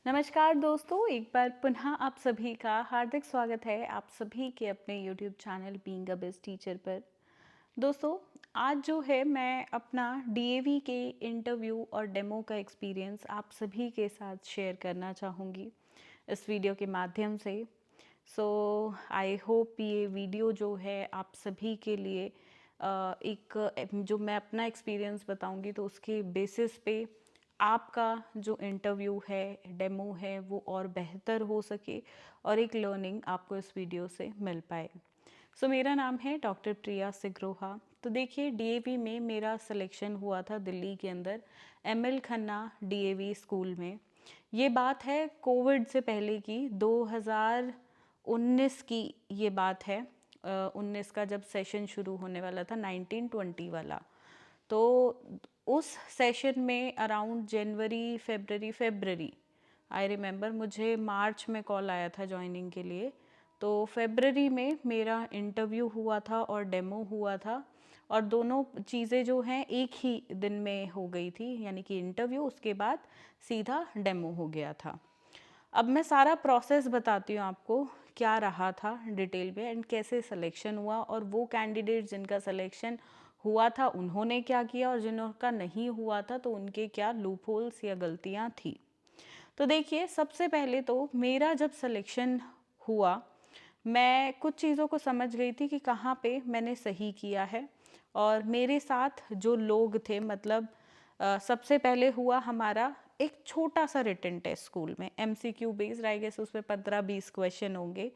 नमस्कार दोस्तों, एक बार पुनः आप सभी का हार्दिक स्वागत है आप सभी के अपने YouTube channel being a best teacher पर। दोस्तों, आज जो है मैं अपना डीएवी के इंटरव्यू और डेमो का एक्सपीरियंस आप सभी के साथ शेयर करना चाहूँगी इस वीडियो के माध्यम से। सो आई होप ये वीडियो जो है आप सभी के लिए एक जो मैं अपना एक्सपीरियंस बताऊँगी तो उसके बेसिस पे आपका जो इंटरव्यू है, डेमो है, वो और बेहतर हो सके और एक लर्निंग आपको इस वीडियो से मिल पाए। मेरा नाम है डॉक्टर प्रिया सिग्रोहा। तो देखिए, डीएवी में मेरा सिलेक्शन हुआ था दिल्ली के अंदर एमएल खन्ना डीएवी स्कूल में। ये बात है कोविड से पहले की, 2019 की ये बात है। 19 का जब सेशन शुरू होने वाला था, 1920 वाला। तो उस सेशन में around January February I remember, मुझे मार्च में कॉल आया था ज्वाइनिंग के लिए। तो फेबररी में मेरा इंटरव्यू हुआ था और डेमो हुआ था, और दोनों चीज़ें जो हैं एक ही दिन में हो गई थी, यानी कि इंटरव्यू उसके बाद सीधा डेमो हो गया था। अब मैं सारा प्रोसेस बताती हूँ आपको, क्या रहा था डिटेल में एंड कैसे सिलेक्शन हुआ, और वो कैंडिडेट जिनका सिलेक्शन हुआ था उन्होंने क्या किया, और जिनका नहीं हुआ था तो उनके क्या लूप होल्स या गलतियाँ थी। तो देखिए, सबसे पहले तो मेरा जब सिलेक्शन हुआ, मैं कुछ चीज़ों को समझ गई थी कि कहाँ पे मैंने सही किया है। और मेरे साथ जो लोग थे, मतलब सबसे पहले हुआ हमारा एक छोटा सा रिटन टेस्ट स्कूल में, एमसीक्यू बेस्ड, आई गेस उसमें 15-20 क्वेश्चन होंगे।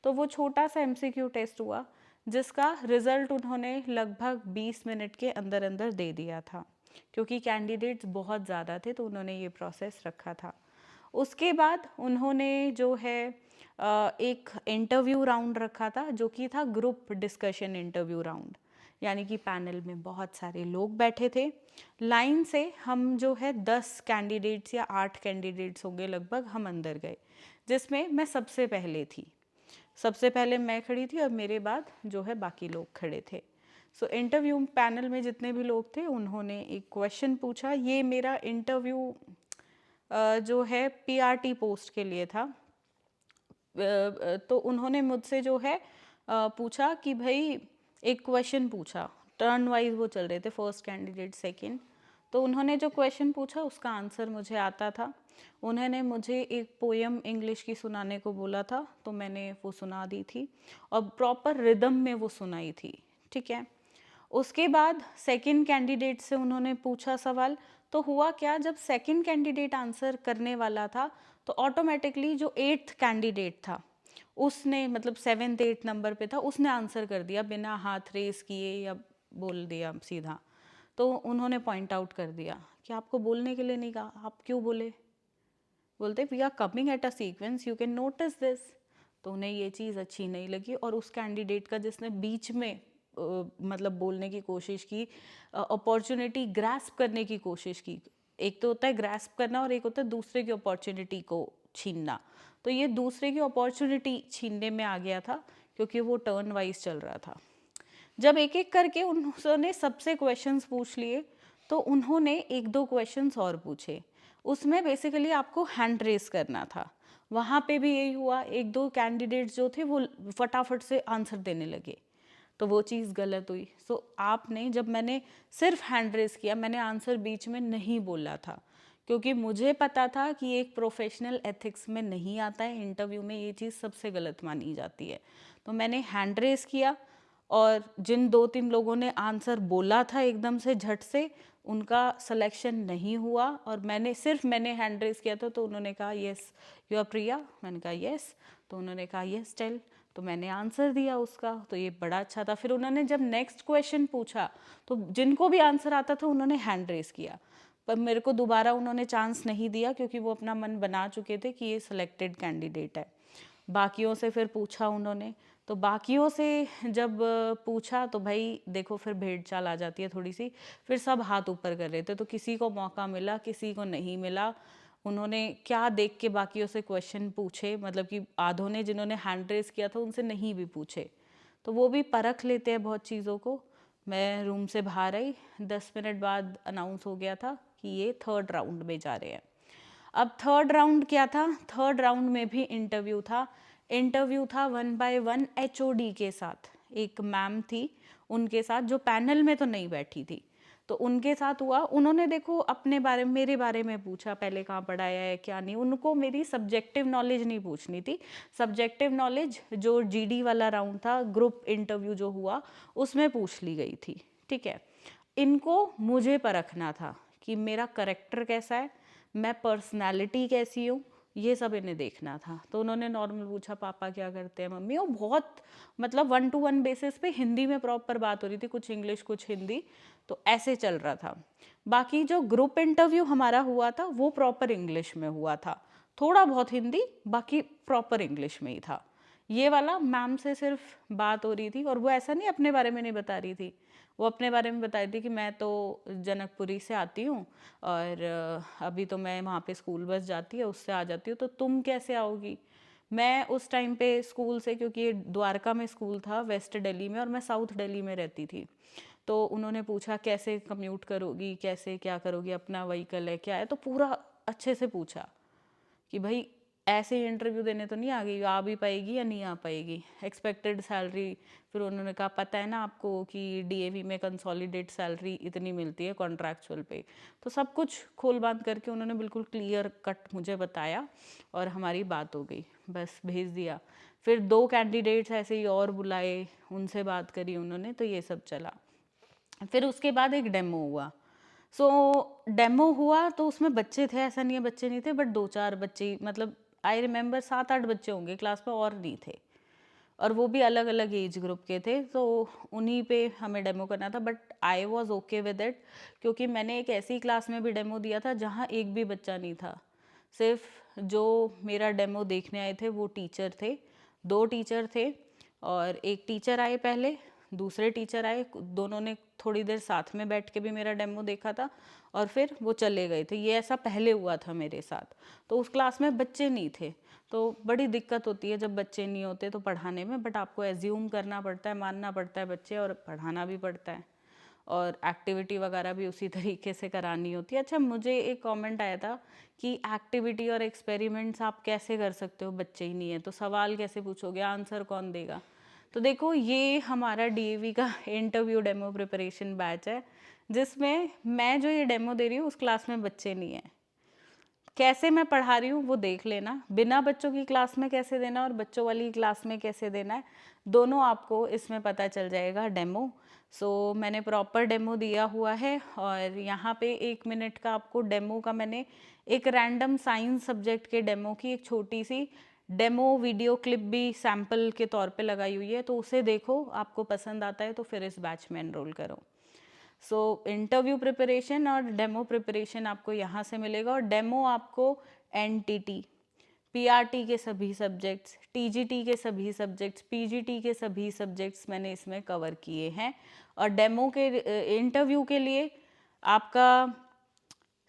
तो वो छोटा सा एमसीक्यू टेस्ट हुआ, जिसका रिज़ल्ट उन्होंने लगभग 20 मिनट के अंदर अंदर दे दिया था, क्योंकि कैंडिडेट्स बहुत ज़्यादा थे तो उन्होंने ये प्रोसेस रखा था। उसके बाद उन्होंने जो है एक इंटरव्यू राउंड रखा था, जो कि था ग्रुप डिस्कशन इंटरव्यू राउंड, यानी कि पैनल में बहुत सारे लोग बैठे थे। लाइन से हम जो है 10 कैंडिडेट्स या 8 कैंडिडेट्स होंगे लगभग, हम अंदर गए, जिसमें मैं सबसे पहले थी। सबसे पहले मैं खड़ी थी और मेरे बाद जो है बाकी लोग खड़े थे। इंटरव्यू पैनल में जितने भी लोग थे उन्होंने एक क्वेश्चन पूछा। ये मेरा इंटरव्यू जो है पीआरटी पोस्ट के लिए था। तो उन्होंने मुझसे जो है पूछा कि भाई, एक क्वेश्चन पूछा, टर्न वाइज वो चल रहे थे, फर्स्ट कैंडिडेट, सेकंड। तो उन्होंने जो क्वेश्चन पूछा उसका आंसर मुझे आता था। उन्होंने मुझे एक पोयम इंग्लिश की सुनाने को बोला था, तो मैंने वो सुना दी थी और प्रॉपर रिदम में वो सुनाई थी। ठीक है। उसके बाद सेकंड कैंडिडेट से उन्होंने पूछा सवाल। तो हुआ क्या, जब सेकंड कैंडिडेट आंसर करने वाला था तो ऑटोमेटिकली जो एट्थ कैंडिडेट था उसने, मतलब 7th 8th नंबर पे था, उसने आंसर कर दिया बिना हाथ रेस किए या बोल दिया सीधा। तो उन्होंने पॉइंट आउट कर दिया कि आपको बोलने के लिए नहीं कहा, आप क्यों बोले। बोलते we are coming at a sequence, you can notice this. तो उन्हें ये चीज़ अच्छी नहीं लगी, और उस कैंडिडेट का जिसने बीच में मतलब बोलने की कोशिश की, अपॉर्चुनिटी ग्रैस्प करने की कोशिश की। एक तो होता है ग्रैस्प करना और एक होता है दूसरे की अपॉर्चुनिटी को छीनना। तो ये दूसरे की अपॉर्चुनिटी छीनने में आ गया था, क्योंकि वो टर्न वाइज चल रहा था। जब एक एक करके उन्होंने सबसे क्वेश्चंस पूछ लिए, तो उन्होंने एक दो क्वेश्चंस और पूछे। उसमें बेसिकली आपको हैंड रेस करना था। वहाँ पे भी यही हुआ, एक दो कैंडिडेट्स जो थे वो फटाफट से आंसर देने लगे, तो वो चीज़ गलत हुई। आपने, जब मैंने सिर्फ हैंड रेस किया, मैंने आंसर बीच में नहीं बोला था, क्योंकि मुझे पता था कि एक प्रोफेशनल एथिक्स में नहीं आता है, इंटरव्यू में ये चीज़ सबसे गलत मानी जाती है। तो मैंने हैंड रेस किया, और जिन 2-3 लोगों ने आंसर बोला था एकदम से झट से, उनका सिलेक्शन नहीं हुआ। और मैंने हैंड रेस किया था, तो उन्होंने कहा यस यू आर प्रिया, मैंने कहा यस। तो उन्होंने कहा यस टेल, तो मैंने आंसर दिया उसका, तो ये बड़ा अच्छा था। फिर उन्होंने जब नेक्स्ट क्वेश्चन पूछा, तो जिनको भी आंसर आता था उन्होंने हैंड रेस किया, पर मेरे को दोबारा उन्होंने चांस नहीं दिया, क्योंकि वो अपना मन बना चुके थे कि ये सिलेक्टेड कैंडिडेट है। बाकियों से फिर पूछा उन्होंने, तो बाकियों से जब पूछा तो भाई देखो, फिर भेड़ चाल आ जाती है थोड़ी सी। फिर सब हाथ ऊपर कर रहे थे, तो किसी को मौका मिला, किसी को नहीं मिला। उन्होंने क्या देख के बाकियों से क्वेश्चन पूछे, मतलब कि आधों ने जिन्होंने हैंड रेस किया था उनसे नहीं भी पूछे, तो वो भी परख लेते हैं बहुत चीज़ों को। मैं रूम से बाहर आई, 10 मिनट बाद अनाउंस हो गया था कि ये थर्ड राउंड में जा रहे हैं। अब थर्ड राउंड क्या था, थर्ड राउंड में भी इंटरव्यू था। इंटरव्यू था 1 बाय 1 HOD के साथ, एक मैम थी उनके साथ, जो पैनल में तो नहीं बैठी थी, तो उनके साथ हुआ। उन्होंने देखो अपने बारे में, मेरे बारे में पूछा, पहले कहाँ पढ़ाया है क्या नहीं। उनको मेरी सब्जेक्टिव नॉलेज नहीं पूछनी थी। सब्जेक्टिव नॉलेज जो GD वाला राउंड था, ग्रुप इंटरव्यू जो हुआ, उसमें पूछ ली गई थी, ठीक है। इनको मुझे परखना था कि मेरा करेक्टर कैसा है, मैं पर्सनैलिटी कैसी हूँ, ये सब इन्हें देखना था। तो उन्होंने नॉर्मल पूछा, पापा क्या करते हैं, मम्मी, और बहुत मतलब 1 to 1 बेसिस पे हिंदी में प्रॉपर बात हो रही थी, कुछ इंग्लिश कुछ हिंदी, तो ऐसे चल रहा था। बाकी जो ग्रुप इंटरव्यू हमारा हुआ था वो प्रॉपर इंग्लिश में हुआ था, थोड़ा बहुत हिंदी, बाकी प्रॉपर इंग्लिश में ही था। ये वाला मैम से सिर्फ बात हो रही थी, और वो ऐसा नहीं अपने बारे में नहीं बता रही थी, वो अपने बारे में बता रही थी कि मैं तो जनकपुरी से आती हूँ, और अभी तो मैं वहाँ पे स्कूल बस जाती है उससे आ जाती हूँ, तो तुम कैसे आओगी। मैं उस टाइम पे स्कूल से, क्योंकि ये द्वारका में स्कूल था वेस्ट दिल्ली में, और मैं साउथ दिल्ली में रहती थी, तो उन्होंने पूछा कैसे कम्यूट करोगी, कैसे क्या करोगी, अपना व्हीकल है क्या है, तो पूरा अच्छे से पूछा कि भाई ऐसे ही इंटरव्यू देने तो नहीं आ गई, आ भी पाएगी या नहीं आ पाएगी, एक्सपेक्टेड सैलरी। फिर उन्होंने कहा पता है ना आपको कि DAV में कंसोलिडेट सैलरी इतनी मिलती है कॉन्ट्रैक्चुअल पे। तो सब कुछ खोल बांध करके उन्होंने बिल्कुल क्लियर कट मुझे बताया, और हमारी बात हो गई, बस भेज दिया। फिर 2 कैंडिडेट्स ऐसे ही और बुलाए, उनसे बात करी उन्होंने, तो ये सब चला। फिर उसके बाद एक डेमो हुआ। डेमो हुआ तो उसमें बच्चे थे, ऐसा नहीं है बच्चे नहीं थे, बट 2-4 बच्चे, मतलब आई रिमेंबर 7-8 बच्चे होंगे क्लास में, और नहीं थे, और वो भी अलग अलग एज ग्रुप के थे। तो उन्हीं पे हमें डेमो करना था, but I was okay with it, क्योंकि मैंने एक ऐसी क्लास में भी डेमो दिया था जहाँ एक भी बच्चा नहीं था। सिर्फ जो मेरा डेमो देखने आए थे वो टीचर थे, 2 टीचर थे, और एक टीचर आए पहले, दूसरे टीचर आए, दोनों ने थोड़ी देर साथ में बैठ के भी मेरा डेमो देखा था, और फिर वो चले गए थे। ये ऐसा पहले हुआ था मेरे साथ। तो उस क्लास में बच्चे नहीं थे, तो बड़ी दिक्कत होती है जब बच्चे नहीं होते तो पढ़ाने में, बट आपको एज्यूम करना पड़ता है, मानना पड़ता है बच्चे, और पढ़ाना भी पड़ता है, और एक्टिविटी वगैरह भी उसी तरीके से करानी होती है। अच्छा, मुझे एक कमेंट आया था कि एक्टिविटी और एक्सपेरिमेंट्स आप कैसे कर सकते हो, बच्चे ही नहीं है तो सवाल कैसे पूछोगे, आंसर कौन देगा। तो देखो, ये हमारा DAV का इंटरव्यू डेमो प्रिपरेशन बैच है, जिसमें मैं जो ये डेमो दे रही हूँ उस क्लास में बच्चे नहीं हैं। कैसे मैं पढ़ा रही हूँ वो देख लेना, बिना बच्चों की क्लास में कैसे देना और बच्चों वाली क्लास में कैसे देना है, दोनों आपको इसमें पता चल जाएगा डेमो। मैंने प्रॉपर डेमो दिया हुआ है, और यहाँ पे 1 मिनट का आपको डेमो का मैंने एक रैंडम साइंस सब्जेक्ट के डेमो की एक छोटी सी डेमो वीडियो क्लिप भी सैम्पल के तौर पे लगाई हुई है, तो उसे देखो, आपको पसंद आता है तो फिर इस बैच में एनरोल करो। इंटरव्यू प्रिपरेशन और डेमो प्रिपरेशन आपको यहाँ से मिलेगा, और डेमो आपको NTT, PRT के सभी सब्जेक्ट्स, TGT के सभी सब्जेक्ट्स, PGT के सभी सब्जेक्ट्स मैंने इसमें कवर किए हैं। और डेमो के इंटरव्यू के लिए आपका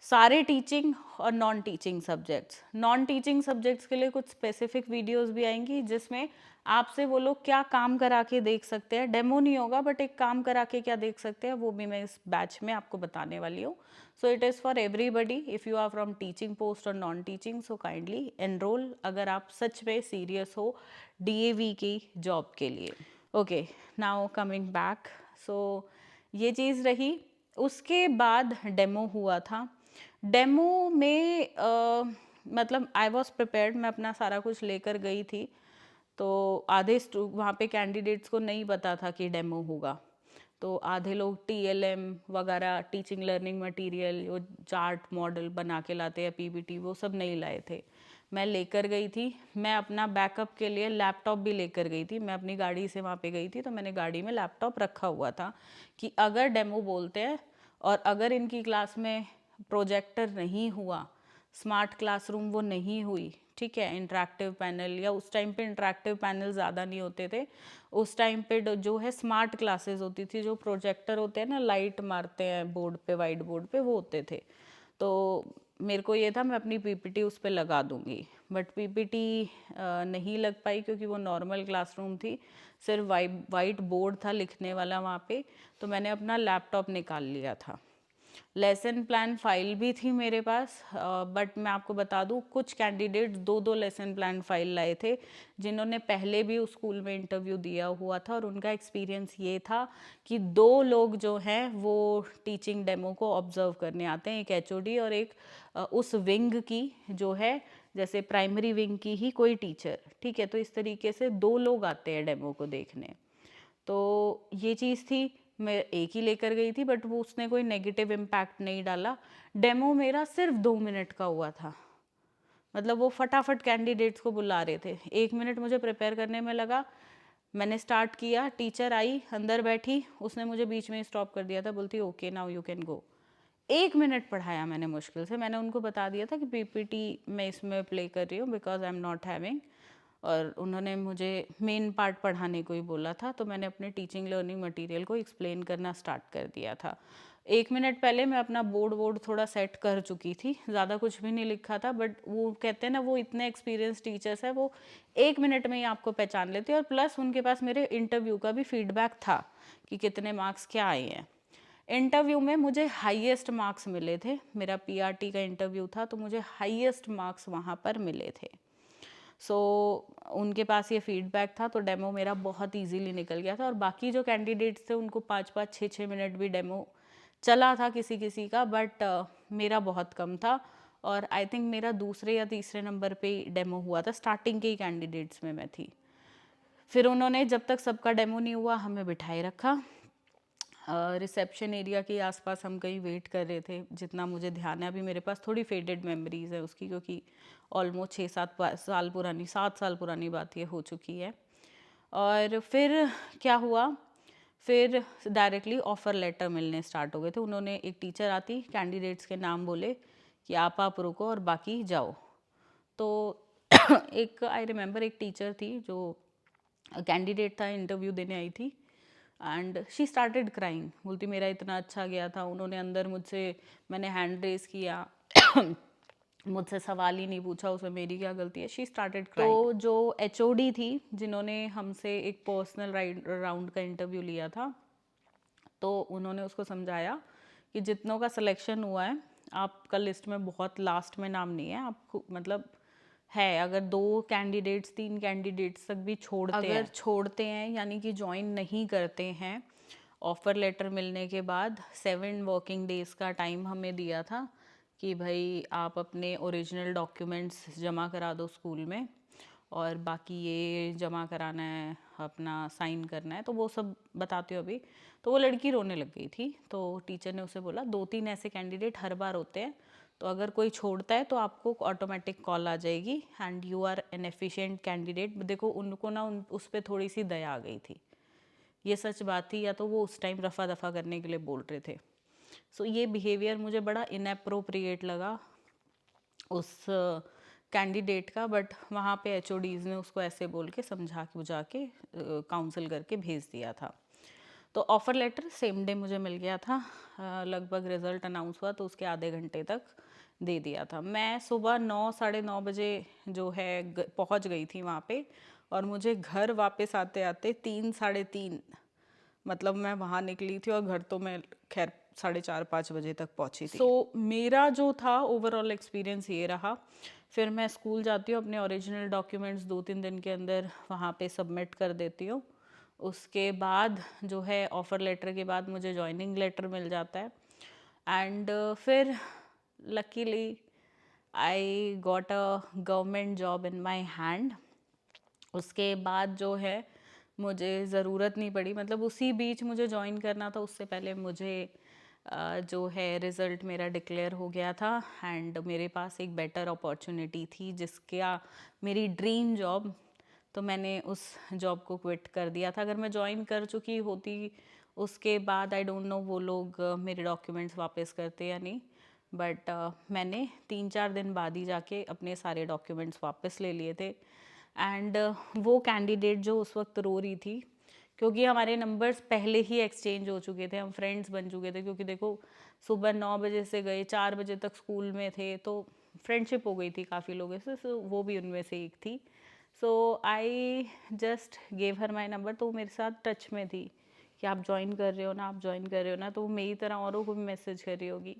सारे टीचिंग और नॉन टीचिंग सब्जेक्ट्स के लिए कुछ स्पेसिफिक वीडियोस भी आएंगी, जिसमें आपसे वो लोग क्या काम करा के देख सकते हैं, डेमो नहीं होगा बट एक काम करा के क्या देख सकते हैं, वो भी मैं इस बैच में आपको बताने वाली हूँ। So it is for everybody, if you are from teaching post और non teaching, so kindly enrol, अगर आप सच में सीरियस हो DAV की जॉब के लिए। ओके, नाउ कमिंग बैक, ये चीज़ रही। उसके बाद डेमो हुआ था। डेमो में मतलब आई वॉज प्रिपेयर्ड, मैं अपना सारा कुछ लेकर गई थी, तो आधे वहाँ पे कैंडिडेट्स को नहीं पता था कि डेमो होगा, तो आधे लोग TLM वगैरह, टीचिंग लर्निंग मटेरियल, वो चार्ट मॉडल बना के लाते हैं, PPT, वो सब नहीं लाए थे। मैं लेकर गई थी, मैं अपना बैकअप के लिए लैपटॉप भी लेकर गई थी, मैं अपनी गाड़ी से वहाँ पे गई थी, तो मैंने गाड़ी में लैपटॉप रखा हुआ था कि अगर डेमो बोलते हैं और अगर इनकी क्लास में प्रोजेक्टर नहीं हुआ, स्मार्ट क्लासरूम वो नहीं हुई, ठीक है, इंटरेक्टिव पैनल, या उस टाइम पे इंटरेक्टिव पैनल ज़्यादा नहीं होते थे, उस टाइम पे जो है स्मार्ट क्लासेस होती थी, जो प्रोजेक्टर होते हैं ना, लाइट मारते हैं बोर्ड पे, वाइट बोर्ड पे, वो होते थे। तो मेरे को ये था मैं अपनी PPT उस पर लगा दूंगी, बट PPT नहीं लग पाई, क्योंकि वो नॉर्मल क्लासरूम थी, सिर्फ वाइट बोर्ड था लिखने वाला वहाँ पे, तो मैंने अपना लैपटॉप निकाल लिया था। लेसन प्लान फाइल भी थी मेरे पास, बट मैं आपको बता दूं कुछ कैंडिडेट्स दो दो लेसन प्लान फाइल लाए थे जिन्होंने पहले भी उस स्कूल में इंटरव्यू दिया हुआ था, और उनका एक्सपीरियंस ये था कि दो लोग जो हैं वो टीचिंग डेमो को ऑब्जर्व करने आते हैं, एक एचओडी और एक उस विंग की जो है, जैसे प्राइमरी विंग की ही कोई टीचर, ठीक है। तो इस तरीके से दो लोग आते हैं डेमो को देखने। तो ये चीज़ थी, मैं एक ही लेकर गई थी, बट वो उसने कोई नेगेटिव इम्पैक्ट नहीं डाला। डेमो मेरा सिर्फ 2 मिनट का हुआ था, मतलब वो फटाफट कैंडिडेट्स को बुला रहे थे। 1 मिनट मुझे प्रिपेयर करने में लगा, मैंने स्टार्ट किया, टीचर आई अंदर बैठी, उसने मुझे बीच में स्टॉप कर दिया था, बोलती okay now you can go. 1 minute पढ़ाया मैंने मुश्किल से, मैंने उनको बता दिया था कि पीपीटी मैं इसमें प्ले कर रही हूँ because I am not having, और उन्होंने मुझे मेन पार्ट पढ़ाने को ही बोला था, तो मैंने अपने टीचिंग लर्निंग मटेरियल को एक्सप्लेन करना स्टार्ट कर दिया था। 1 मिनट पहले मैं अपना बोर्ड थोड़ा सेट कर चुकी थी, ज़्यादा कुछ भी नहीं लिखा था, बट वो कहते हैं ना, वो इतने एक्सपीरियंस टीचर्स है, वो 1 मिनट में ही आपको पहचान लेते हैं, और प्लस उनके पास मेरे इंटरव्यू का भी फीडबैक था कि कितने मार्क्स क्या आए हैं। इंटरव्यू में मुझे हाईएस्ट मार्क्स मिले थे, मेरा पीआरटी का इंटरव्यू था, तो मुझे हाईएस्ट मार्क्स वहाँ पर मिले थे। सो उनके पास ये फीडबैक था, तो डेमो मेरा बहुत इजीली निकल गया था। और बाकी जो कैंडिडेट्स थे उनको 5-5 6-6 मिनट भी डेमो चला था किसी किसी का, बट मेरा बहुत कम था, और आई थिंक मेरा दूसरे या तीसरे नंबर पे डेमो हुआ था, स्टार्टिंग के ही कैंडिडेट्स में मैं थी। फिर उन्होंने जब तक सबका डेमो नहीं हुआ हमें बिठाए रखा, रिसेप्शन एरिया के आसपास हम कहीं वेट कर रहे थे, जितना मुझे ध्यान है। अभी मेरे पास थोड़ी फेडेड मेमोरीज है उसकी, क्योंकि ऑलमोस्ट 6-7 साल पुरानी, 7 साल पुरानी बात ये हो चुकी है। और फिर क्या हुआ, फिर डायरेक्टली ऑफ़र लेटर मिलने स्टार्ट हो गए थे। उन्होंने, एक टीचर आती, कैंडिडेट्स के नाम बोले कि आप रुको और बाकी जाओ। तो एक आई रिमेंबर एक टीचर थी जो कैंडिडेट था, इंटरव्यू देने आई थी, एंड शी स्टार्टेड क्राइंग, बोलती मेरा इतना अच्छा गया था, उन्होंने अंदर मुझसे, मैंने हैंड रेस किया मुझसे सवाल ही नहीं पूछा, उसमें मेरी क्या गलती है, शी स्टार्टेड क्राइंग। तो जो एचओडी थी जिन्होंने हमसे एक पर्सनल राउंड का इंटरव्यू लिया था, तो उन्होंने उसको समझाया कि जितनों का सिलेक्शन हुआ है, आपका लिस्ट में बहुत लास्ट में नाम नहीं है, आपको मतलब है, अगर 2 कैंडिडेट्स 3 कैंडिडेट्स तक भी छोड़ते हैं यानी कि ज्वाइन नहीं करते हैं, ऑफ़र लेटर मिलने के बाद 7 वर्किंग डेज़ का टाइम हमें दिया था कि भाई आप अपने ओरिजिनल डॉक्यूमेंट्स जमा करा दो स्कूल में, और बाकी ये जमा कराना है, अपना साइन करना है, तो वो सब बताते हो अभी। तो वो लड़की रोने लग गई थी, तो टीचर ने उसे बोला 2-3 ऐसे कैंडिडेट हर बार होते हैं, तो अगर कोई छोड़ता है तो आपको ऑटोमेटिक कॉल आ जाएगी, and you are an efficient candidate. देखो उनको ना उस पर थोड़ी सी दया आ गई थी, ये सच बात थी, या तो वो उस टाइम रफ़ा दफ़ा करने के लिए बोल रहे थे। सो ये बिहेवियर मुझे बड़ा इनअप्रोप्रिएट लगा उस कैंडिडेट का, बट वहाँ पे एचओडीज़ ने उसको ऐसे बोल के समझा के बुझा के काउंसिल करके भेज दिया था। तो ऑफ़र लेटर सेम डे मुझे मिल गया था, लगभग रिज़ल्ट अनाउंस हुआ तो उसके आधे घंटे तक दे दिया था। मैं सुबह 9 साढ़े 9 बजे जो है पहुँच गई थी वहाँ पे, और मुझे घर वापस आते आते 3 साढ़े 3, मतलब मैं वहाँ निकली थी, और घर तो मैं खैर 4:30-5 बजे तक पहुँची थी। सो मेरा जो था ओवरऑल एक्सपीरियंस ये रहा। फिर मैं स्कूल जाती हूँ, अपने ओरिजिनल डॉक्यूमेंट्स 2-3 दिन के अंदर वहाँ पे सबमिट कर देती हूँ। उसके बाद जो है ऑफ़र लेटर के बाद मुझे जॉइनिंग लेटर मिल जाता है, एंड फिर luckily I got a government job in my hand. उसके बाद जो है मुझे ज़रूरत नहीं पड़ी, मतलब उसी बीच मुझे ज्वाइन करना था, उससे पहले मुझे जो है रिज़ल्ट मेरा डिक्लेयर हो गया था, एंड मेरे पास एक बेटर अपॉर्चुनिटी थी जिसका मेरी ड्रीम जॉब, तो मैंने उस जॉब को क्विट कर दिया था। अगर मैं ज्वाइन कर चुकी होती उसके बाद, आई डोंट नो वो लोग मेरे डॉक्यूमेंट्स वापस करते या नहीं, बट मैंने 3-4 दिन बाद ही जाके अपने सारे डॉक्यूमेंट्स वापस ले लिए थे। एंड वो कैंडिडेट जो उस वक्त रो रही थी, क्योंकि हमारे नंबर्स पहले ही एक्सचेंज हो चुके थे, हम फ्रेंड्स बन चुके थे, क्योंकि देखो सुबह 9 बजे से गए, 4 बजे तक स्कूल में थे, तो फ्रेंडशिप हो गई थी काफ़ी लोगों से, सो वो भी उनमें से एक थी। So I just gave her my number, तो वो मेरे साथ टच में थी कि आप ज्वाइन कर रहे हो ना, आप ज्वाइन कर रहे हो ना, तो वो मेरी तरह औरों को भी मैसेज कर रही होगी.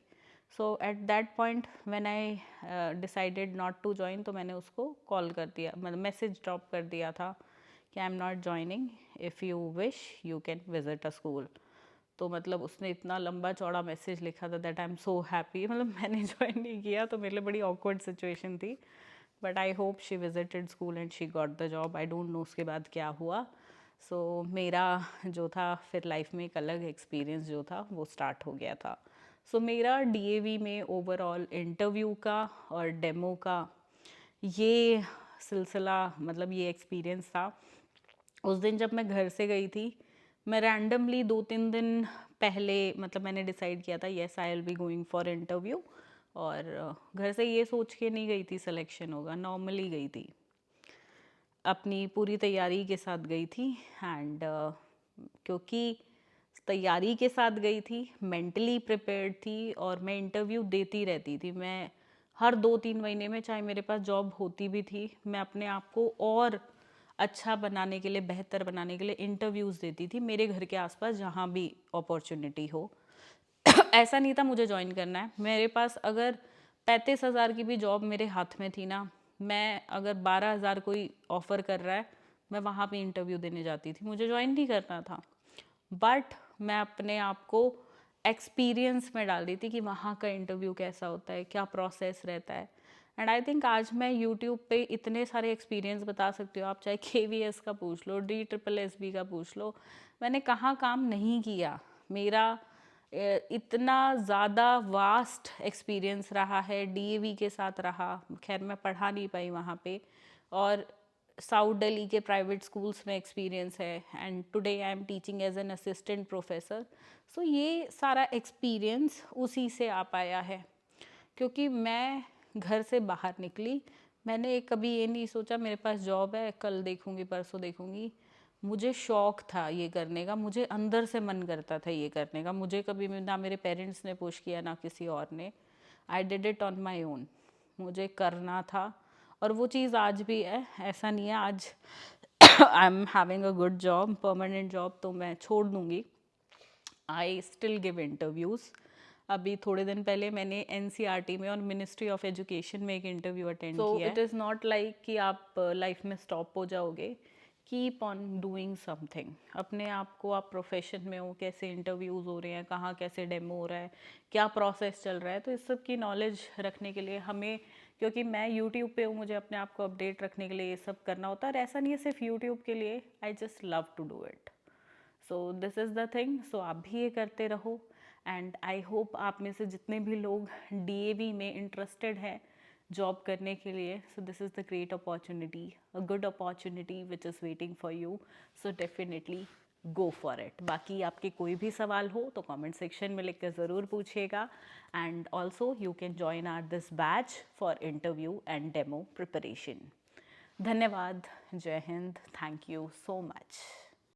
So at that point when I decided not to join, तो मैंने उसको कॉल कर दिया, मतलब मैसेज ड्रॉप कर दिया था कि I am not joining, if you wish you can visit a school. तो मतलब उसने इतना लंबा चौड़ा मैसेज लिखा था that I am so happy. मतलब मैंने ज्वाइन नहीं किया तो मेरे लिए बड़ी ऑकवर्ड सिचुएशन थी, but I hope she visited school and she got the job. I don't know उसके बाद क्या हुआ. सो मेरा जो था फिर लाइफ में एक अलग एक्सपीरियंस जो था वो स्टार्ट हो गया था. सो मेरा डीएवी में ओवरऑल इंटरव्यू का और डेमो का ये सिलसिला, मतलब ये एक्सपीरियंस था. उस दिन जब मैं घर से गई थी, मैं रैंडमली 2-3 दिन पहले, मतलब मैंने डिसाइड किया था yes I will be going for interview. और घर से ये सोच के नहीं गई थी सिलेक्शन होगा, नॉर्मली गई थी, अपनी पूरी तैयारी के साथ गई थी. एंड क्योंकि तैयारी के साथ गई थी, मेंटली प्रिपेयर्ड थी, और मैं इंटरव्यू देती रहती थी. मैं हर 2-3 महीने में, चाहे मेरे पास जॉब होती भी थी, मैं अपने आप को और अच्छा बनाने के लिए, बेहतर बनाने के लिए इंटरव्यूज़ देती थी मेरे घर के आसपास जहाँ भी अपॉर्चुनिटी हो. ऐसा नहीं था मुझे ज्वाइन करना है, मेरे पास अगर 35,000 की भी जॉब मेरे हाथ में थी ना, मैं अगर 12,000 कोई ऑफ़र कर रहा है, मैं वहाँ पे इंटरव्यू देने जाती थी. मुझे ज्वाइन नहीं करना था, बट मैं अपने आप को एक्सपीरियंस में डाल रही थी कि वहाँ का इंटरव्यू कैसा होता है, क्या प्रोसेस रहता है. एंड आई थिंक आज मैं यूट्यूब पे इतने सारे एक्सपीरियंस बता सकती हूँ. आप चाहे KVS का पूछ लो, DSSB का पूछ लो, मैंने कहाँ काम नहीं किया. मेरा इतना ज़्यादा वास्ट एक्सपीरियंस रहा है, DAV के साथ रहा. खैर मैं पढ़ा नहीं पाई वहाँ पे, और साउथ दिल्ली के प्राइवेट स्कूल्स में एक्सपीरियंस है, and today I am teaching as an assistant professor. So ये सारा एक्सपीरियंस उसी से आ पाया है, क्योंकि मैं घर से बाहर निकली. मैंने कभी ये नहीं सोचा मेरे पास जॉब है, कल देखूंगी, परसों देखूंगी. मुझे शौक था ये करने का, मुझे अंदर से मन करता था ये करने का. मुझे कभी ना मेरे पेरेंट्स ने पुश किया, ना किसी और ने. I did it on my own. मुझे करना था, और वो चीज़ आज भी है. ऐसा नहीं है आज I am having a good job, permanent job, तो मैं छोड़ दूंगी. I still give interviews. अभी थोड़े दिन पहले मैंने NCERT में और मिनिस्ट्री ऑफ एजुकेशन में एक इंटरव्यू अटेंड किया है. सो इट इज़ नॉट लाइक कि आप लाइफ में स्टॉप हो जाओगे. Keep on doing something. अपने आप को, आप प्रोफेशन में हो, कैसे इंटरव्यूज़ हो रहे हैं, कहाँ कैसे डेमो हो रहा है, क्या प्रोसेस चल रहा है, तो इस सब की नॉलेज रखने के लिए हमें, क्योंकि मैं यूट्यूब पे हूँ, मुझे अपने आप को अपडेट रखने के लिए ये सब करना होता है. और ऐसा नहीं है सिर्फ यूट्यूब के लिए, I just love to do it. So this is the thing. So आप भी ये करते रहो. एंड आई होप आप में से जितने भी लोग DAV में इंटरेस्टेड हैं जॉब करने के लिए, सो this is the great opportunity, a good opportunity which is waiting for you. So definitely go for it. बाकी आपके कोई भी सवाल हो तो कमेंट सेक्शन में लिख कर ज़रूर पूछिएगा. And also you can join our this batch for interview and demo preparation. धन्यवाद. जय Hind. Thank you so much.